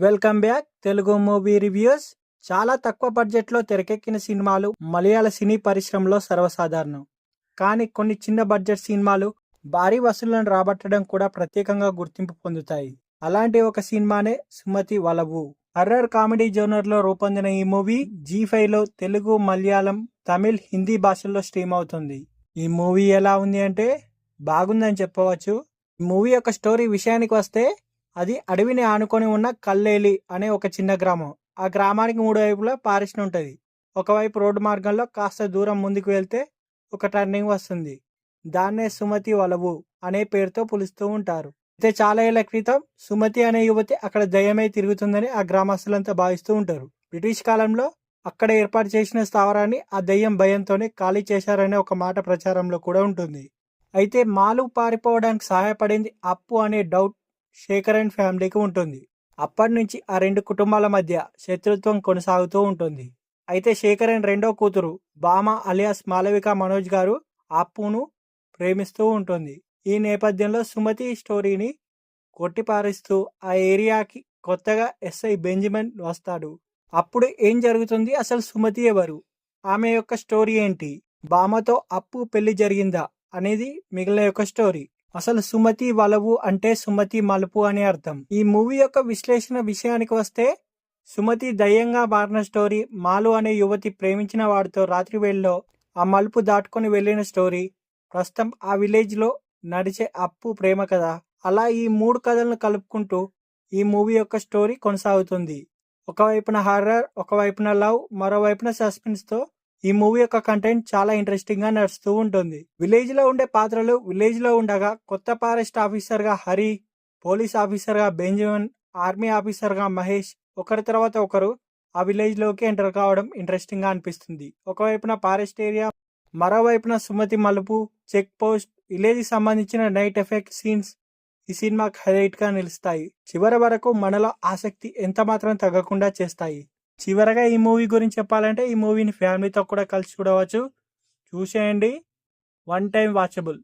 Welcome back Telugu movie reviews. చాలా తక్కువ బడ్జెట్లో తెరకెక్కిన సినిమాలు మలయాళ సినీ పరిశ్రమలో సర్వసాధారణం. కానీ కొన్ని చిన్న బడ్జెట్ సినిమాలు భారీ వసూళ్లను రాబట్టడం కూడా ప్రత్యేకంగా గుర్తింపు పొందుతాయి. అలాంటి ఒక సినిమానే సుమతి వలవు. హర్రర్ కామెడీ జోనర్లో రూపొందిన ఈ మూవీ జీ5లో తెలుగు, మలయాళం, తమిళ్, హిందీ భాషల్లో స్ట్రీమ్ అవుతుంది. ఈ మూవీ ఎలా ఉంది అంటే బాగుందని చెప్పవచ్చు. ఈ మూవీ యొక్క స్టోరీ విషయానికి వస్తే అది అడవిని ఆనుకొని ఉన్న కల్లేలి అనే ఒక చిన్న గ్రామం. ఆ గ్రామానికి 3 వైపులా ఫారెస్ట్ ఉంటుంది. ఒకవైపు రోడ్డు మార్గంలో కాస్త దూరం ముందుకు వెళ్తే ఒక టర్నింగ్ వస్తుంది. దాన్నే సుమతి వలవు అనే పేరుతో పిలుస్తూ ఉంటారు. అయితే చాలా ఏళ్ల క్రితం సుమతి అనే యువతి అక్కడ దయ్యమై తిరుగుతుందని ఆ గ్రామస్తులంతా భావిస్తూ ఉంటారు. బ్రిటిష్ కాలంలో అక్కడ ఏర్పాటు చేసిన స్థావరాన్ని ఆ దయ్యం భయంతోనే ఖాళీ చేశారనే ఒక మాట ప్రచారంలో కూడా ఉంటుంది. అయితే మాలు పారిపోవడానికి సహాయపడింది అప్పు అనే డౌట్ శేఖర్ అండ్ ఫ్యామిలీకి ఉంటుంది. అప్పటి నుంచి ఆ 2 కుటుంబాల మధ్య శత్రుత్వం కొనసాగుతూ ఉంటుంది. అయితే శేఖర్ అండ్ రెండో కూతురు బామ అలియాస్ మాలవిక మనోజ్ గారు అప్పును ప్రేమిస్తూ ఉంటుంది. ఈ నేపథ్యంలో సుమతి స్టోరీని కొట్టిపారేస్తూ ఆ ఏరియాకి కొత్తగా ఎస్ఐ బెంజమిన్ వస్తాడు. అప్పుడు ఏం జరుగుతుంది, అసలు సుమతి ఎవరు, ఆమె యొక్క స్టోరీ ఏంటి, బామతో అప్పు పెళ్లి జరిగిందా అనేది మిగిలిన యొక్క స్టోరీ. అసలు సుమతి వలవు అంటే సుమతి మలుపు అని అర్థం. ఈ మూవీ యొక్క విశ్లేషణ విషయానికి వస్తే సుమతి దయ్యంగా మారిన స్టోరీ, మాలు అనే యువతి ప్రేమించిన వాడితో రాత్రి వేళలో ఆ మలుపు దాటుకొని వెళ్ళిన స్టోరీ, ప్రస్తుతం ఆ విలేజ్ లో నడిచే అప్పు ప్రేమ కథ. అలా ఈ 3 కథలను కలుపుకుంటూ ఈ మూవీ యొక్క స్టోరీ కొనసాగుతుంది. ఒకవైపున హారర్, ఒకవైపున లవ్, మరోవైపున సస్పెన్స్ తో ఈ మూవీ యొక్క కంటెంట్ చాలా ఇంట్రెస్టింగ్ గా నడుస్తూ ఉంటుంది. విలేజ్ లో ఉండే పాత్రలు విలేజ్ లో ఉండగా కొత్త ఫారెస్ట్ ఆఫీసర్ గా హరి, పోలీస్ ఆఫీసర్ గా బెంజమిన్, ఆర్మీ ఆఫీసర్ గా మహేష్ ఒకరి తర్వాత ఒకరు ఆ విలేజ్ లోకి ఎంటర్ కావడం ఇంట్రెస్టింగ్ గా అనిపిస్తుంది. ఒకవైపున ఫారెస్ట్ ఏరియా, మరోవైపున సుమతి మలుపు, చెక్ పోస్ట్, విలేజ్ కి సంబంధించిన నైట్ ఎఫెక్ట్ సీన్స్ ఈ సినిమాకి హైలైట్ గా నిలుస్తాయి. చివరి వరకు మనలో ఆసక్తి ఎంత మాత్రం తగ్గకుండా చేస్తాయి. చివరగా ఈ మూవీ గురించి చెప్పాలంటే ఈ మూవీని ఫ్యామిలీతో కూడా కలిసి చూడవచ్చు. చూసేయండి, వన్ టైం వాచబుల్.